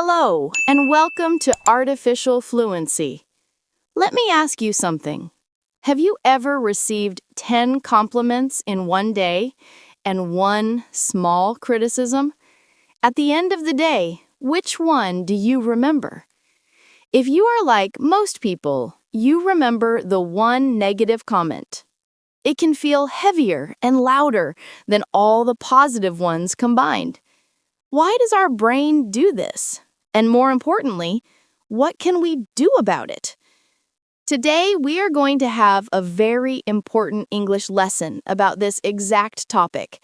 Hello, and welcome to Artificial Fluency. Let me ask you something. Have you ever received 10 compliments in one day and one small criticism? At the end of the day, which one do you remember? If you are like most people, you remember the one negative comment. It can feel heavier and louder than all the positive ones combined. Why does our brain do this? And more importantly, what can we do about it? Today, we are going to have a very important English lesson about this exact topic.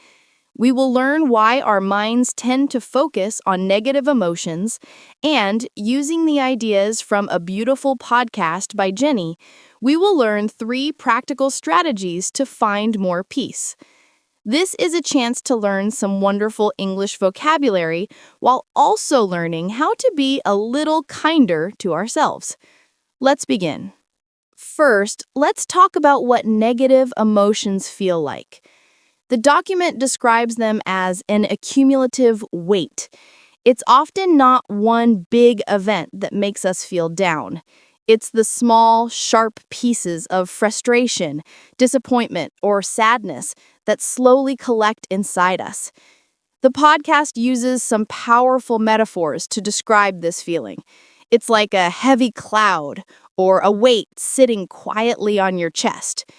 We will learn why our minds tend to focus on negative emotions, and using the ideas from a beautiful podcast by Jenny, we will learn 3 practical strategies to find more peace. This is a chance to learn some wonderful English vocabulary while also learning how to be a little kinder to ourselves. Let's begin. First, let's talk about what negative emotions feel like. The document describes them as an accumulative weight. It's often not one big event that makes us feel down. It's the small, sharp pieces of frustration, disappointment, or sadness that slowly collect inside us. The podcast uses some powerful metaphors to describe this feeling. It's like a heavy cloud or a weight sitting quietly on your chest.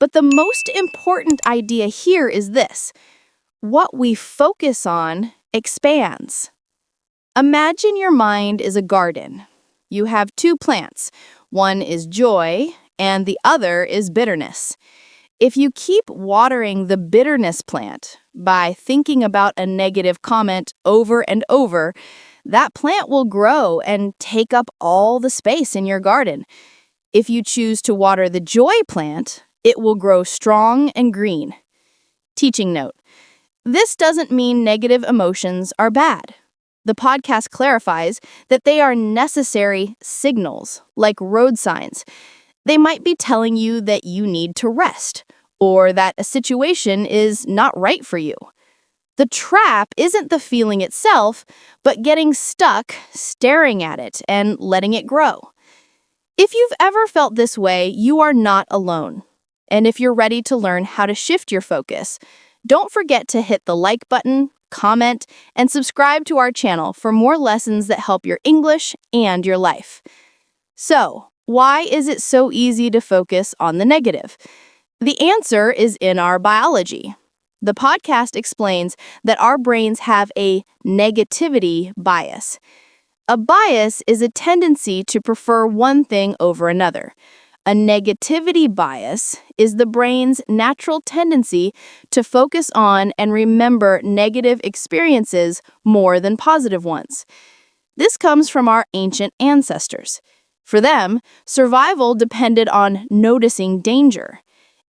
But the most important idea here is this: what we focus on expands. Imagine your mind is a garden. You have 2 plants. One is joy, and the other is bitterness. If you keep watering the bitterness plant by thinking about a negative comment over and over, that plant will grow and take up all the space in your garden. If you choose to water the joy plant, it will grow strong and green. Teaching note: this doesn't mean negative emotions are bad. The podcast clarifies that they are necessary signals, like road signs. They might be telling you that you need to rest, or that a situation is not right for you. The trap isn't the feeling itself, but getting stuck, staring at it, and letting it grow. If you've ever felt this way, you are not alone. And if you're ready to learn how to shift your focus, don't forget to hit the like button, comment, and subscribe to our channel for more lessons that help your English and your life. So, why is it so easy to focus on the negative? The answer is in our biology. The podcast explains that our brains have a negativity bias. A bias is a tendency to prefer one thing over another. A negativity bias is the brain's natural tendency to focus on and remember negative experiences more than positive ones. This comes from our ancient ancestors. For them, survival depended on noticing danger.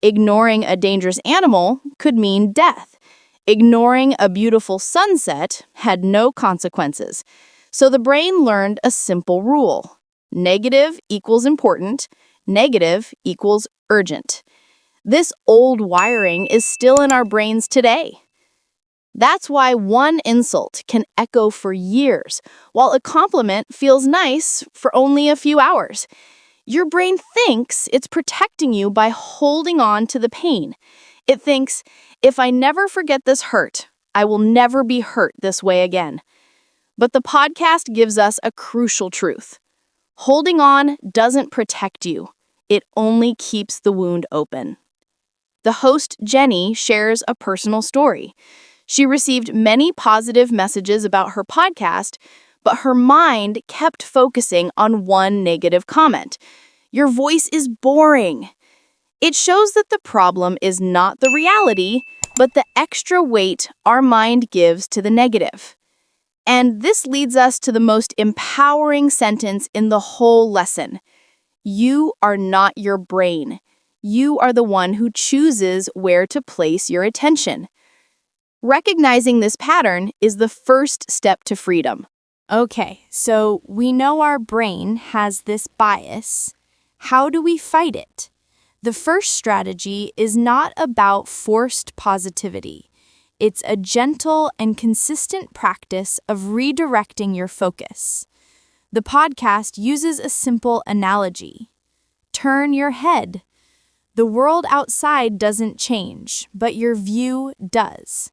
Ignoring a dangerous animal could mean death. Ignoring a beautiful sunset had no consequences. So the brain learned a simple rule: negative equals important, negative equals urgent. This old wiring is still in our brains today. That's why one insult can echo for years, while a compliment feels nice for only a few hours. Your brain thinks it's protecting you by holding on to the pain. It thinks, if I never forget this hurt, I will never be hurt this way again. But the podcast gives us a crucial truth. Holding on doesn't protect you. It only keeps the wound open. The host, Jenny, shares a personal story. She received many positive messages about her podcast, but her mind kept focusing on one negative comment. Your voice is boring. It shows that the problem is not the reality, but the extra weight our mind gives to the negative. And this leads us to the most empowering sentence in the whole lesson. You are not your brain. You are the one who chooses where to place your attention. Recognizing this pattern is the first step to freedom. Okay, so we know our brain has this bias. How do we fight it? The first strategy is not about forced positivity. It's a gentle and consistent practice of redirecting your focus. The podcast uses a simple analogy. Turn your head. The world outside doesn't change, but your view does.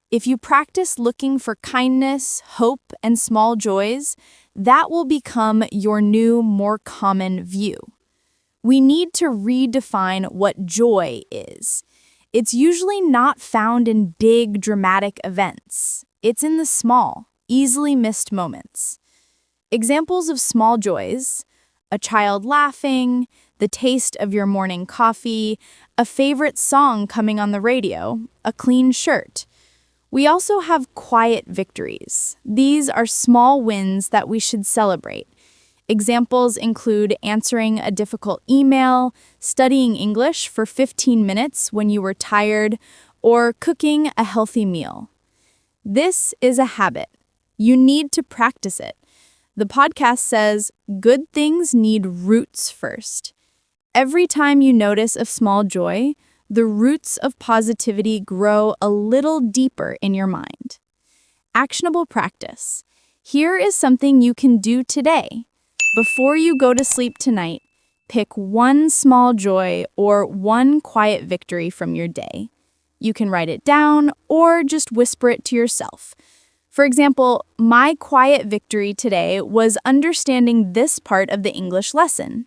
If you practice looking for kindness, hope, and small joys, that will become your new, more common view. We need to redefine what joy is. It's usually not found in big, dramatic events. It's in the small, easily missed moments. Examples of small joys: a child laughing, the taste of your morning coffee, a favorite song coming on the radio, a clean shirt. We also have quiet victories. These are small wins that we should celebrate. Examples include answering a difficult email, studying English for 15 minutes when you were tired, or cooking a healthy meal. This is a habit. You need to practice it. The podcast says, good things need roots first. Every time you notice a small joy, the roots of positivity grow a little deeper in your mind. Actionable practice. Here is something you can do today. Before you go to sleep tonight, pick one small joy or one quiet victory from your day. You can write it down or just whisper it to yourself. For example, my quiet victory today was understanding this part of the English lesson.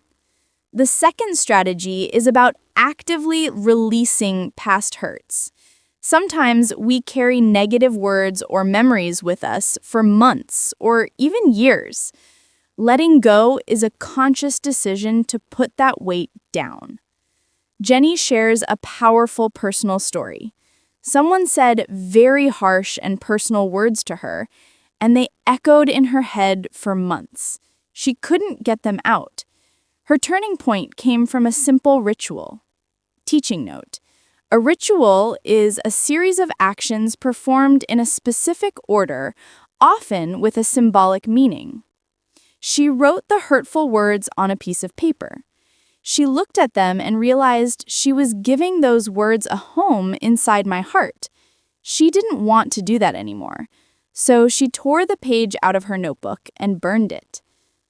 The second strategy is about actively releasing past hurts. Sometimes we carry negative words or memories with us for months or even years. Letting go is a conscious decision to put that weight down. Jenny shares a powerful personal story. Someone said very harsh and personal words to her, and they echoed in her head for months. She couldn't get them out. Her turning point came from a simple ritual. Teaching note: a ritual is a series of actions performed in a specific order, often with a symbolic meaning. She wrote the hurtful words on a piece of paper. She looked at them and realized she was giving those words a home inside my heart. She didn't want to do that anymore, so she tore the page out of her notebook and burned it.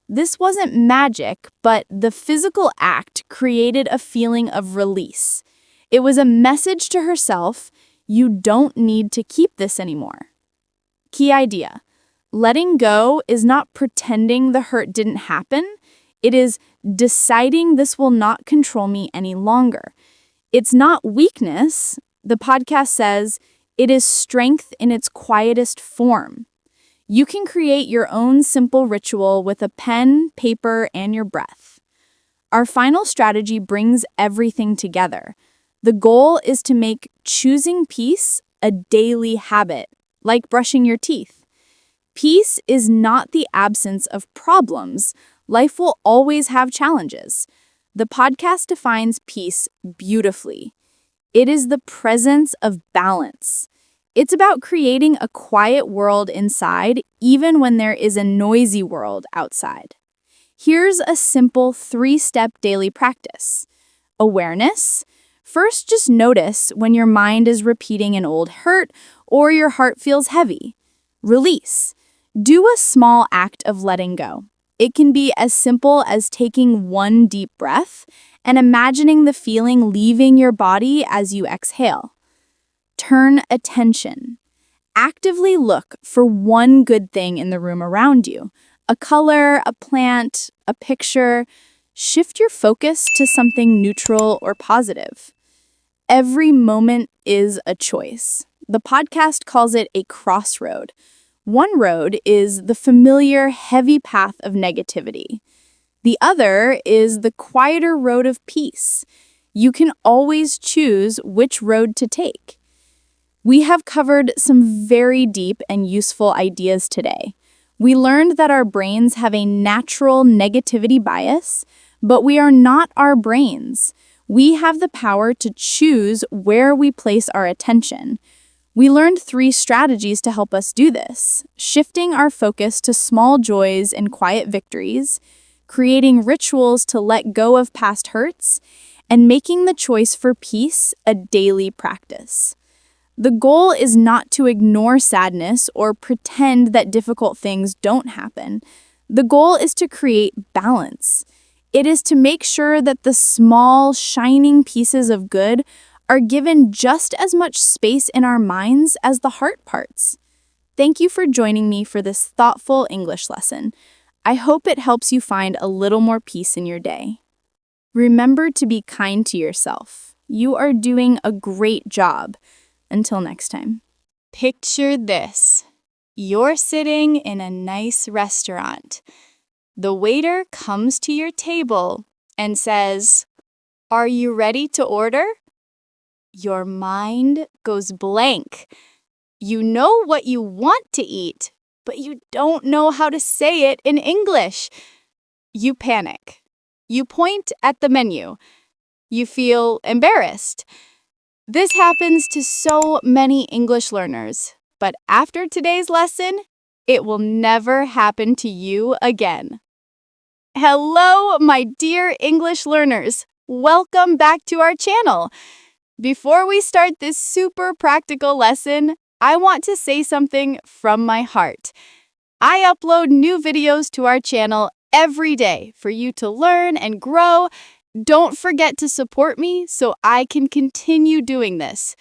This wasn't magic, but the physical act created a feeling of release. It was a message to herself: you don't need to keep this anymore. Key idea: letting go is not pretending the hurt didn't happen. It is deciding this will not control me any longer. It's not weakness. The podcast says it is strength in its quietest form. You can create your own simple ritual with a pen, paper, and your breath. Our final strategy brings everything together. The goal is to make choosing peace a daily habit, like brushing your teeth. Peace is not the absence of problems. Life will always have challenges. The podcast defines peace beautifully. It is the presence of balance. It's about creating a quiet world inside, even when there is a noisy world outside. Here's a simple 3-step daily practice. Awareness. First, just notice when your mind is repeating an old hurt or your heart feels heavy. Release. Do a small act of letting go. It can be as simple as taking one deep breath and imagining the feeling leaving your body as you exhale. Turn attention. Actively look for one good thing in the room around you. A color, a plant, a picture. Shift your focus to something neutral or positive. Every moment is a choice. The podcast calls it a crossroad. One road is the familiar, heavy path of negativity. The other is the quieter road of peace. You can always choose which road to take. We have covered some very deep and useful ideas today. We learned that our brains have a natural negativity bias, but we are not our brains. We have the power to choose where we place our attention. We learned 3 strategies to help us do this: shifting our focus to small joys and quiet victories, creating rituals to let go of past hurts, and making the choice for peace a daily practice. The goal is not to ignore sadness or pretend that difficult things don't happen. The goal is to create balance. It is to make sure that the small, shining pieces of good are given just as much space in our minds as the hard parts. Thank you for joining me for this thoughtful English lesson. I hope it helps you find a little more peace in your day. Remember to be kind to yourself. You are doing a great job. Until next time. Picture this. You're sitting in a nice restaurant. The waiter comes to your table and says, "Are you ready to order?" Your mind goes blank. You know what you want to eat, but you don't know how to say it in English. You panic. You point at the menu. You feel embarrassed. This happens to so many English learners, but after today's lesson, it will never happen to you again. Hello, my dear English learners. Welcome back to our channel. Before we start this super practical lesson, I want to say something from my heart. I upload new videos to our channel every day for you to learn and grow. Don't forget to support me so I can continue doing this.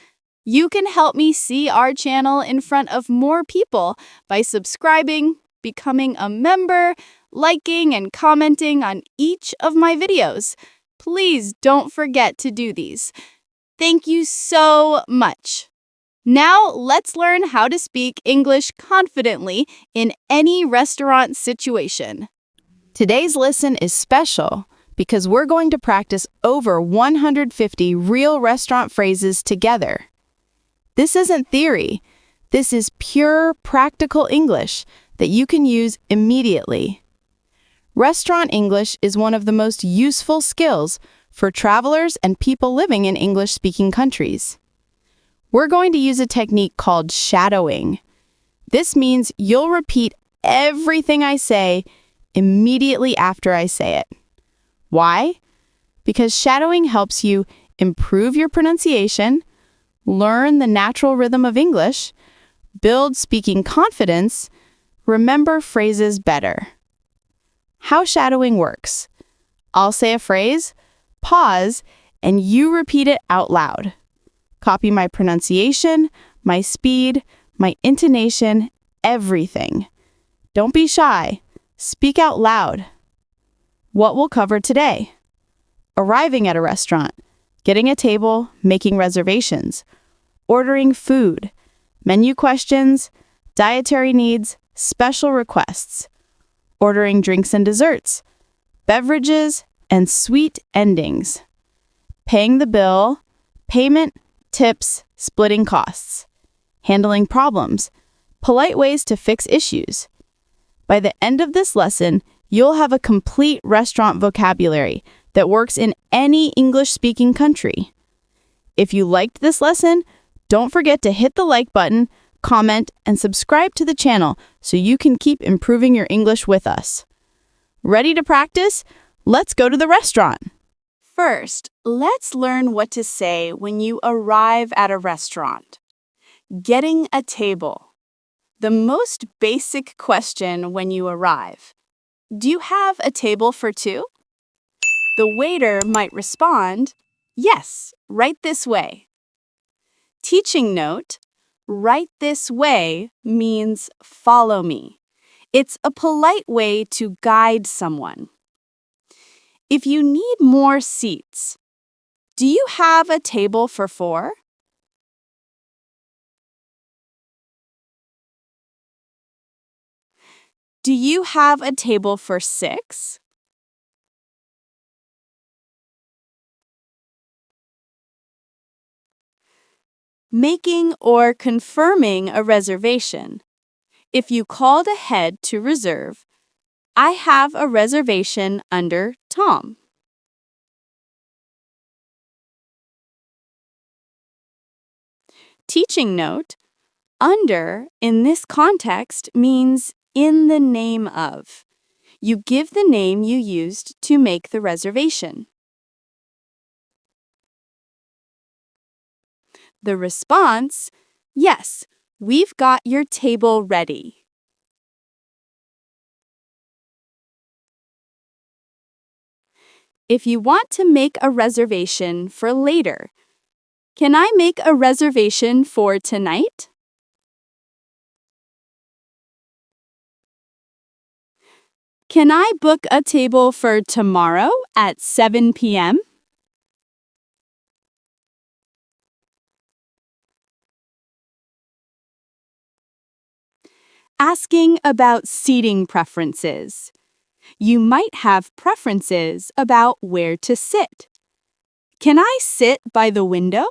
You can help me see our channel in front of more people by subscribing, becoming a member, liking and commenting on each of my videos. Please don't forget to do these. Thank you so much. Now let's learn how to speak English confidently in any restaurant situation. Today's lesson is special because we're going to practice over 150 real restaurant phrases together. This isn't theory. This is pure, practical English that you can use immediately. Restaurant English is one of the most useful skills for travelers and people living in English-speaking countries. We're going to use a technique called shadowing. This means you'll repeat everything I say immediately after I say it. Why? Because shadowing helps you improve your pronunciation, learn the natural rhythm of English, build speaking confidence, remember phrases better. How shadowing works. I'll say a phrase, pause, and you repeat it out loud. Copy my pronunciation, my speed, my intonation, everything. Don't be shy. Speak out loud. What we'll cover today. Arriving at a restaurant, getting a table, making reservations, ordering food, menu questions, dietary needs, special requests, ordering drinks and desserts, beverages, and sweet endings, paying the bill, payment, tips, splitting costs, handling problems, polite ways to fix issues. By the end of this lesson, you'll have a complete restaurant vocabulary that works in any English-speaking country. If you liked this lesson, don't forget to hit the like button, comment, and subscribe to the channel so you can keep improving your English with us. Ready to practice? Let's go to the restaurant. First, let's learn what to say when you arrive at a restaurant. Getting a table. The most basic question when you arrive. Do you have a table for two? The waiter might respond, "Yes, right this way." Teaching note, right this way means follow me. It's a polite way to guide someone. If you need more seats, do you have a table for four? Do you have a table for six? Making or confirming a reservation. If you called ahead to reserve, I have a reservation under Tom. Teaching note, under in this context means in the name of. You give the name you used to make the reservation. The response, Yes, we've got your table ready. If you want to make a reservation for later, can I make a reservation for tonight? Can I book a table for tomorrow at 7 p.m.? Asking about seating preferences. You might have preferences about where to sit. Can I sit by the window?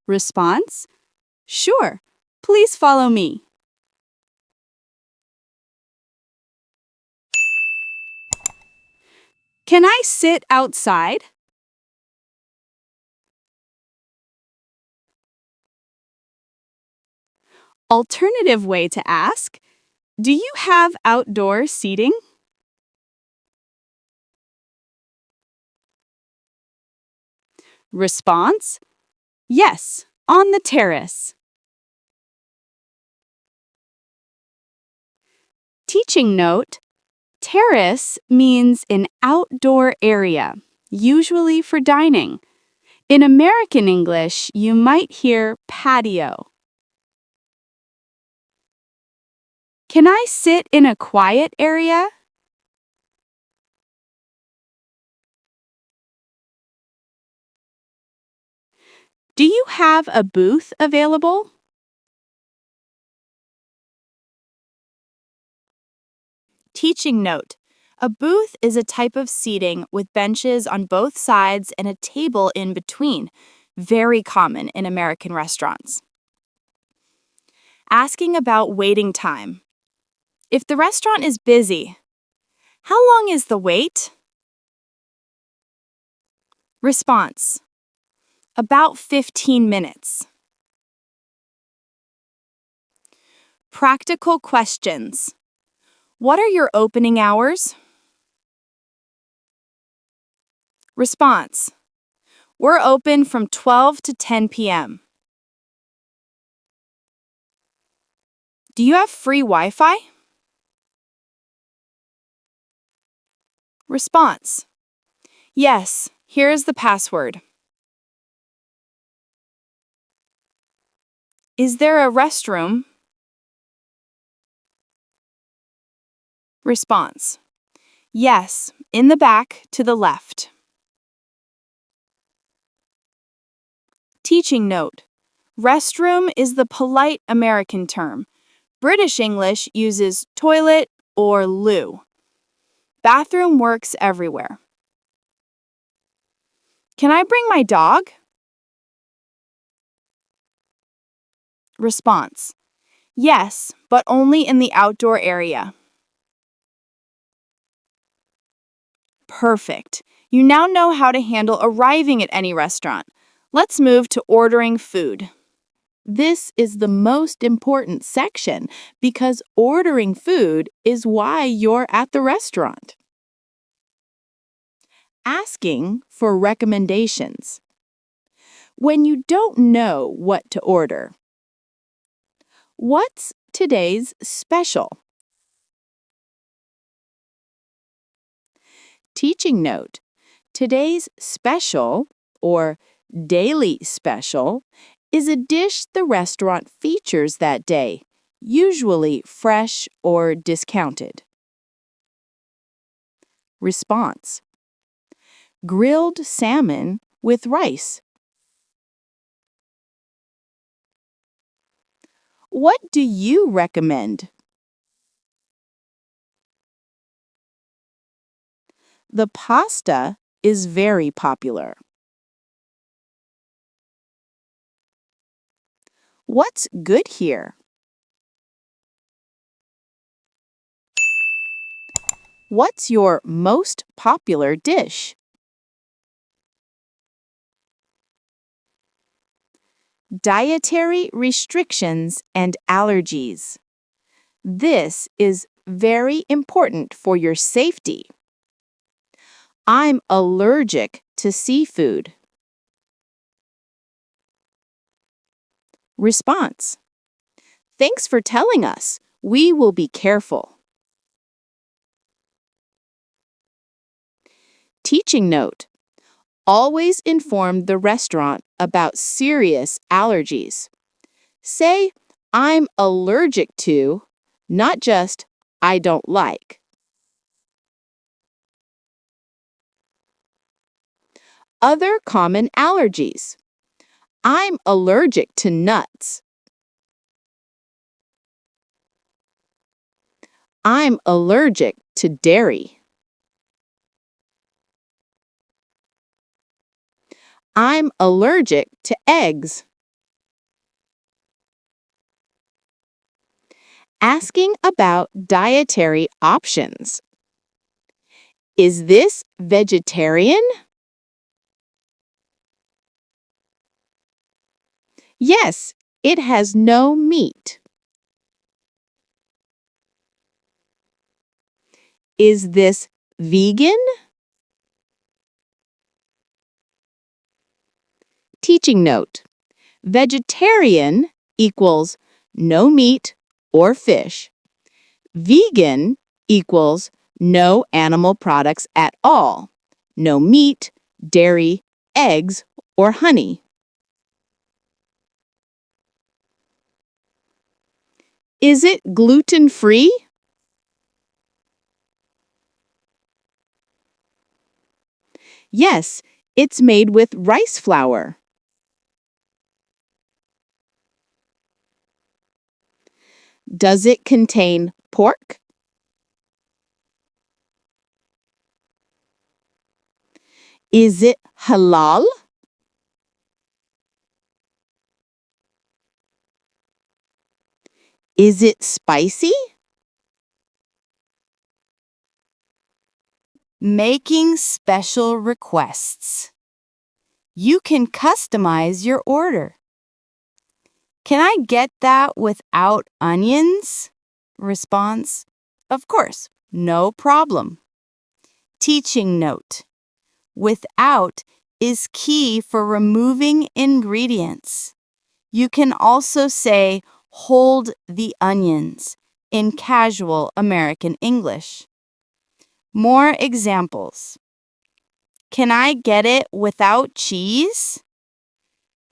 Response: Sure, please follow me. Can I sit outside? Alternative way to ask: Do you have outdoor seating? Response: Yes, on the terrace. Teaching note: Terrace means an outdoor area, usually for dining. In American English, you might hear patio. Can I sit in a quiet area? Do you have a booth available? Teaching note: A booth is a type of seating with benches on both sides and a table in between, very common in American restaurants. Asking about waiting time. If the restaurant is busy, how long is the wait? Response: About 15 minutes. Practical questions. What are your opening hours? Response: We're open from 12 to 10 p.m. Do you have free Wi-Fi? Response: Yes, here is the password. Is there a restroom? Response: Yes, in the back to the left. Teaching note: Restroom is the polite American term. British English uses toilet or loo. Bathroom works everywhere. Can I bring my dog? Response: Yes, but only in the outdoor area. Perfect. You now know how to handle arriving at any restaurant. Let's move to ordering food. This is the most important section because ordering food is why you're at the restaurant. Asking for recommendations. When you don't know what to order. What's today's special? Teaching note: Today's special, or daily special, is a dish the restaurant features that day, usually fresh or discounted. Response: Grilled salmon with rice. What do you recommend? The pasta is very popular. What's good here? What's your most popular dish? Dietary restrictions and allergies. This is very important for your safety. I'm allergic to seafood. Response: Thanks for telling us. We will be careful. Teaching note: Always inform the restaurant about serious allergies. Say, I'm allergic to, not just, I don't like. Other common allergies. I'm allergic to nuts. I'm allergic to dairy. I'm allergic to eggs. Asking about dietary options. Is this vegetarian? Yes, it has no meat. Is this vegan? Teaching note: Vegetarian equals no meat or fish. Vegan equals no animal products at all. No meat, dairy, eggs, or honey. Is it gluten-free? Yes, it's made with rice flour. Does it contain pork? Is it halal? Is it spicy? Making special requests. You can customize your order. Can I get that without onions? Response: Of course, no problem. Teaching note: Without is key for removing ingredients. You can also say, hold the onions in casual American English. More examples. Can I get it without cheese?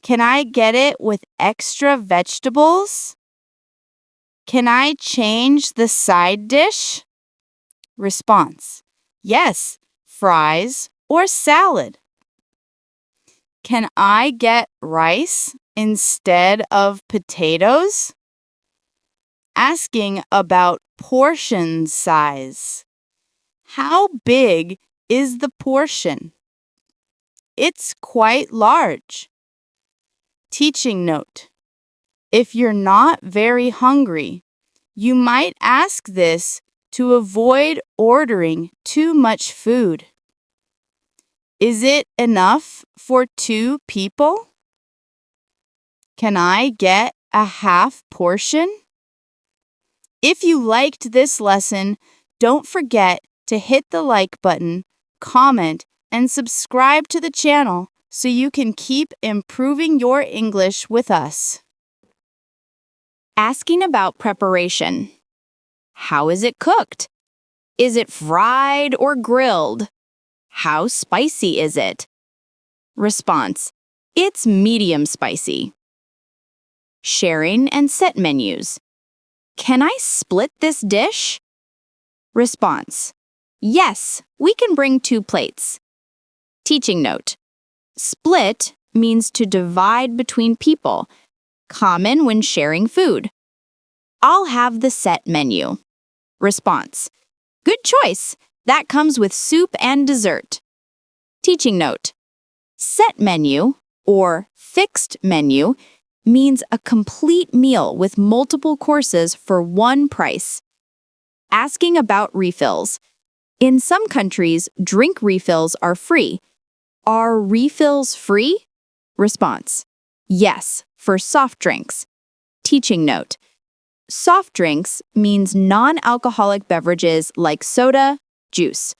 Can I get it with extra vegetables? Can I change the side dish? Response: Yes, fries or salad. Can I get rice instead of potatoes? Asking about portion size. How big is the portion? It's quite large. Teaching note: If you're not very hungry, you might ask this to avoid ordering too much food. Is it enough for 2 people? Can I get a half portion? If you liked this lesson, don't forget to hit the like button, comment, and subscribe to the channel so you can keep improving your English with us. Asking about preparation. How is it cooked? Is it fried or grilled? How spicy is it? Response: It's medium spicy. Sharing and set menus. Can I split this dish? Response: Yes, we can bring 2 plates. Teaching note: Split means to divide between people, common when sharing food. I'll have the set menu. Response: Good choice. That comes with soup and dessert. Teaching note: Set menu, or fixed menu, means a complete meal with multiple courses for one price. Asking about refills. In some countries, drink refills are free. Are refills free? Response: Yes, for soft drinks. Teaching note: Soft drinks means non-alcoholic beverages like soda, juice.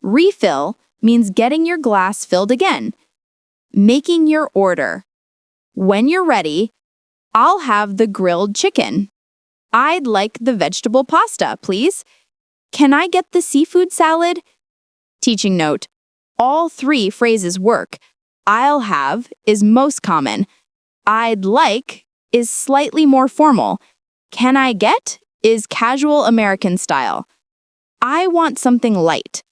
Refill means getting your glass filled again. Making your order. When you're ready, I'll have the grilled chicken. I'd like the vegetable pasta, please. Can I get the seafood salad? Teaching note. All three phrases work. I'll have is most common. I'd like is slightly more formal. Can I get is casual American style. I want something light.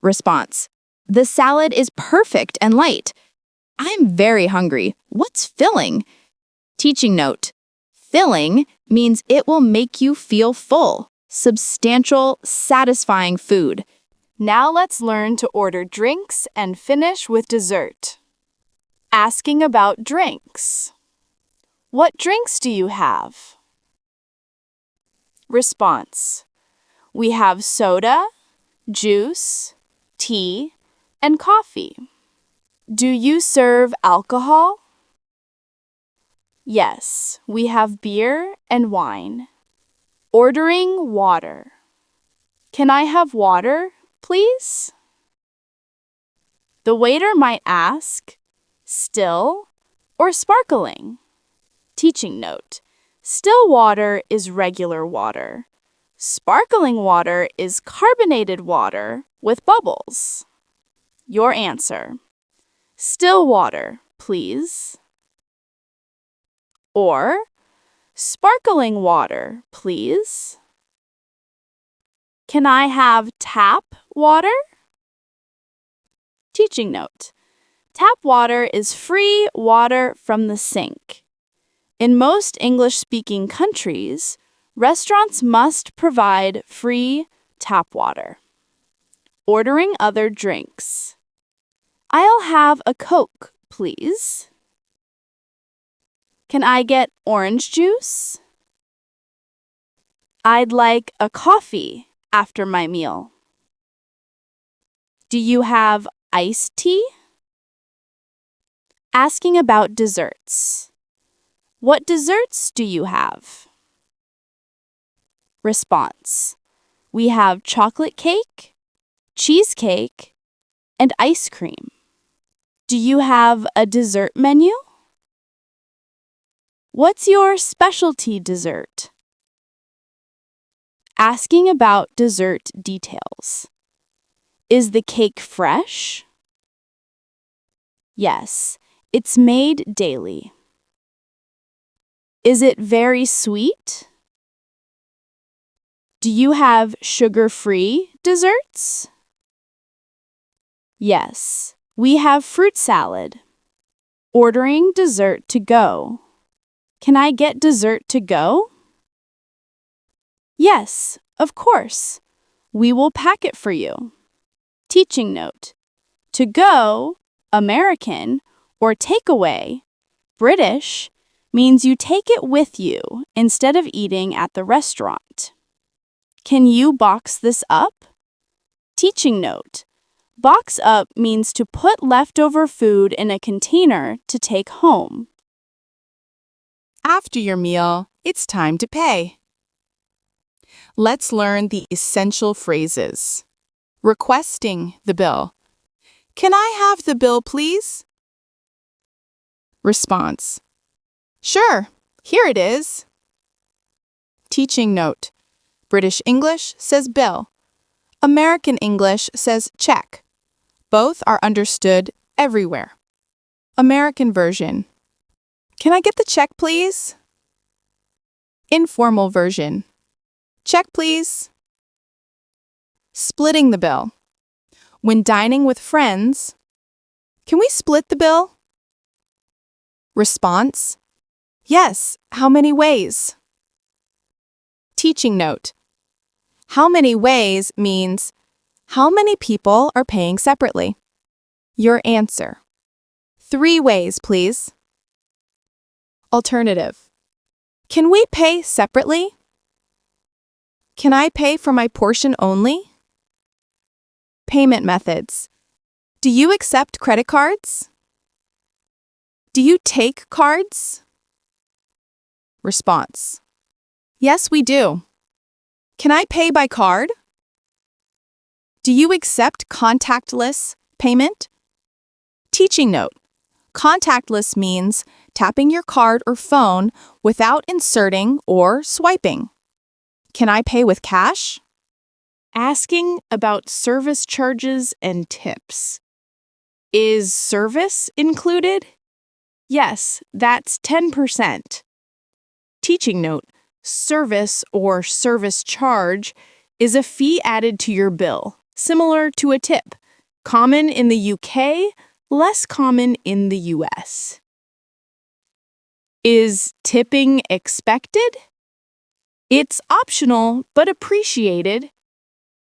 Response. The salad is perfect and light. I'm very hungry. What's filling? Teaching note. Filling means it will make you feel full, substantial, satisfying food. Now let's learn to order drinks and finish with dessert. Asking about drinks. What drinks do you have? Response. We have soda, juice, tea, and coffee. Do you serve alcohol? Yes, we have beer and wine. Ordering water. Can I have water, please? The waiter might ask, still or sparkling? Teaching note. Still water is regular water. Sparkling water is carbonated water with bubbles. Your answer. Still water, please. Or, sparkling water, please. Can I have tap water? Teaching note. Tap water is free water from the sink. In most English-speaking countries, restaurants must provide free tap water. Ordering other drinks. I'll have a Coke, please. Can I get orange juice? I'd like a coffee after my meal. Do you have iced tea? Asking about desserts. What desserts do you have? Response. We have chocolate cake, cheesecake, and ice cream. Do you have a dessert menu? What's your specialty dessert? Asking about dessert details. Is the cake fresh? Yes, it's made daily. Is it very sweet? Do you have sugar-free desserts? Yes, we have fruit salad. Ordering dessert to go. Can I get dessert to go? Yes, of course. We will pack it for you. Teaching note. To go, American, or takeaway, British, means you take it with you instead of eating at the restaurant. Can you box this up? Teaching note. Box up means to put leftover food in a container to take home. After your meal, it's time to pay. Let's learn the essential phrases. Requesting the bill. Can I have the bill, please? Response. Sure, here it is. Teaching note. British English says bill. American English says check. Both are understood everywhere. American version. Can I get the check, please? Informal version. Check, please. Splitting the bill. When dining with friends, can we split the bill? Response. Yes, how many ways? Teaching note. How many ways means how many people are paying separately? Your answer. 3 ways, please. Alternative. Can we pay separately? Can I pay for my portion only? Payment methods. Do you accept credit cards? Do you take cards? Response. Yes, we do. Can I pay by card? Do you accept contactless payment? Teaching note. Contactless means tapping your card or phone without inserting or swiping. Can I pay with cash? Asking about service charges and tips. Is service included? Yes, that's 10%. Teaching note. Service or service charge is a fee added to your bill, similar to a tip, common in the UK, less common in the US. Is tipping expected? It's optional but appreciated.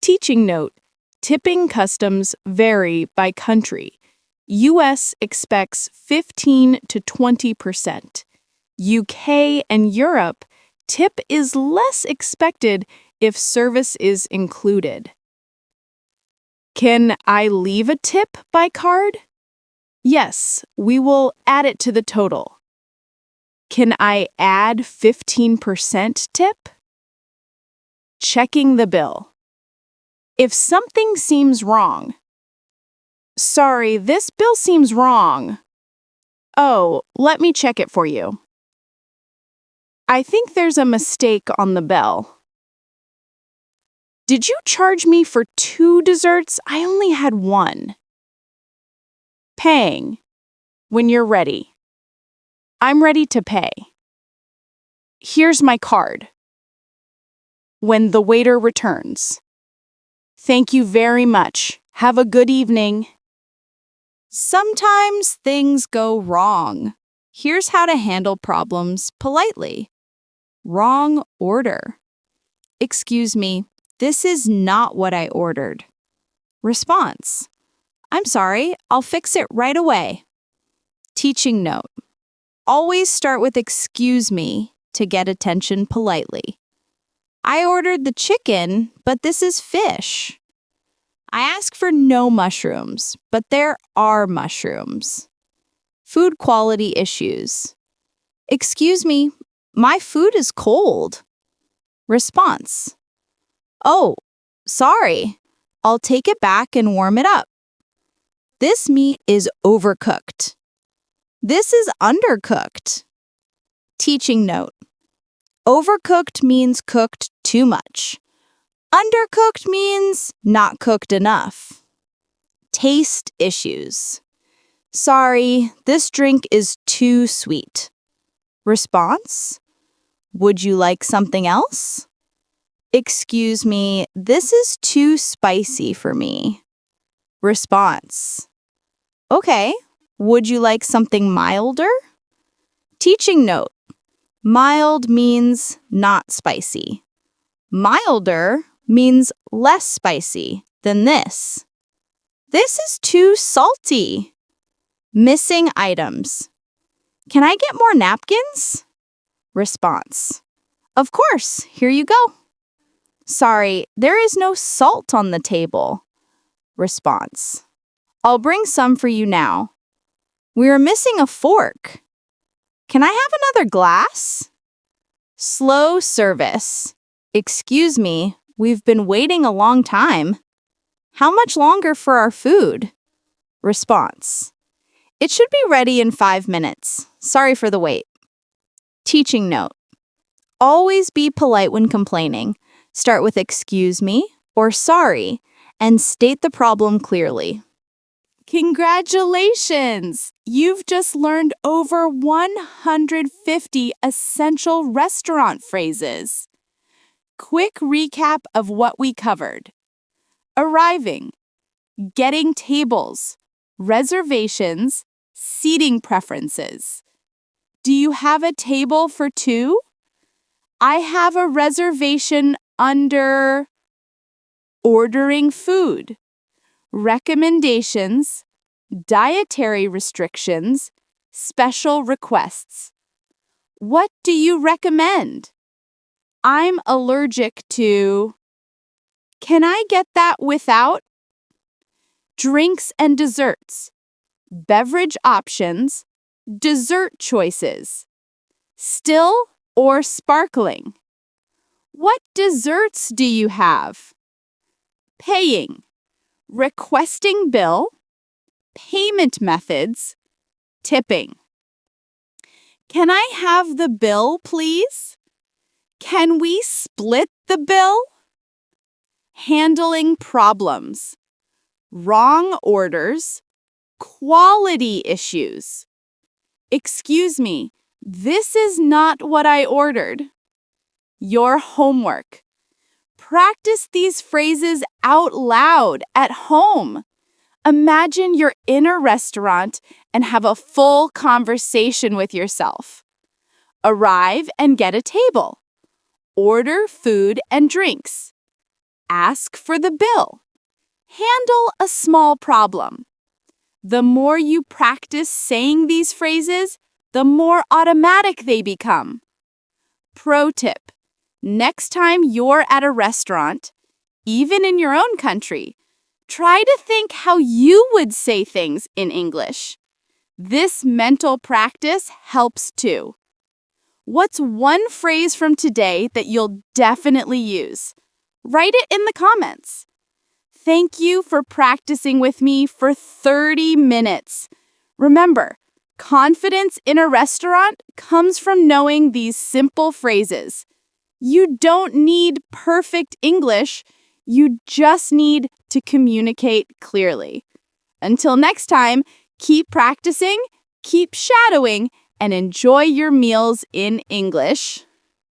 Teaching note, tipping customs vary by country. US expects 15 to 20%. UK and Europe, tip is less expected if service is included. Can I leave a tip by card? Yes, we will add it to the total. Can I add 15% tip? Checking the bill. If something seems wrong. Sorry, this bill seems wrong. Oh, let me check it for you. I think there's a mistake on the bill. Did you charge me for 2 desserts? I only had 1. Paying. When you're ready. I'm ready to pay. Here's my card. When the waiter returns. Thank you very much. Have a good evening. Sometimes things go wrong. Here's how to handle problems politely. Wrong order. Excuse me, this is not what I ordered. Response. I'm sorry, I'll fix it right away. Teaching note. Always start with excuse me to get attention politely. I ordered the chicken, but this is fish. I ask for no mushrooms, but there are mushrooms. Food quality issues. Excuse me, my food is cold. Response. Oh, sorry. I'll take it back and warm it up. This meat is overcooked. This is undercooked. Teaching note. Overcooked means cooked too much. Undercooked means not cooked enough. Taste issues. Sorry, this drink is too sweet. Response. Would you like something else? Excuse me, this is too spicy for me. Response. Okay, would you like something milder? Teaching note. Mild means not spicy. Milder means less spicy than this. This is too salty. Missing items. Can I get more napkins? Response. Of course, here you go. Sorry, there is no salt on the table. Response. I'll bring some for you now. We are missing a fork. Can I have another glass? Slow service. Excuse me, we've been waiting a long time. How much longer for our food? Response. It should be ready in 5 minutes. Sorry for the wait. Teaching note. Always be polite when complaining. Start with excuse me or sorry and state the problem clearly. Congratulations! You've just learned over 150 essential restaurant phrases. Quick recap of what we covered. Arriving, getting tables, reservations, seating preferences. Do you have a table for 2? I have a reservation under ordering food, recommendations, dietary restrictions, special requests. What do you recommend? I'm allergic to. Can I get that without? Drinks and desserts, beverage options, dessert choices. Still or sparkling? What desserts do you have? Paying, requesting bill, Payment methods. Tipping. Can I have the bill, please? Can we split the bill? Handling problems. Wrong orders. Quality issues. Excuse me, this is not what I ordered. Your homework. Practice these phrases out loud at home. Imagine you're in a restaurant and have a full conversation with yourself. Arrive and get a table. Order food and drinks. Ask for the bill. Handle a small problem. The more you practice saying these phrases, the more automatic they become. Pro tip: next time you're at a restaurant, even in your own country, try to think how you would say things in English. This mental practice helps too. What's one phrase from today that you'll definitely use? Write it in the comments. Thank you for practicing with me for 30 minutes. Remember, confidence in a restaurant comes from knowing these simple phrases. You don't need perfect English. You just need to communicate clearly. Until next time, keep practicing, keep shadowing, and enjoy your meals in English.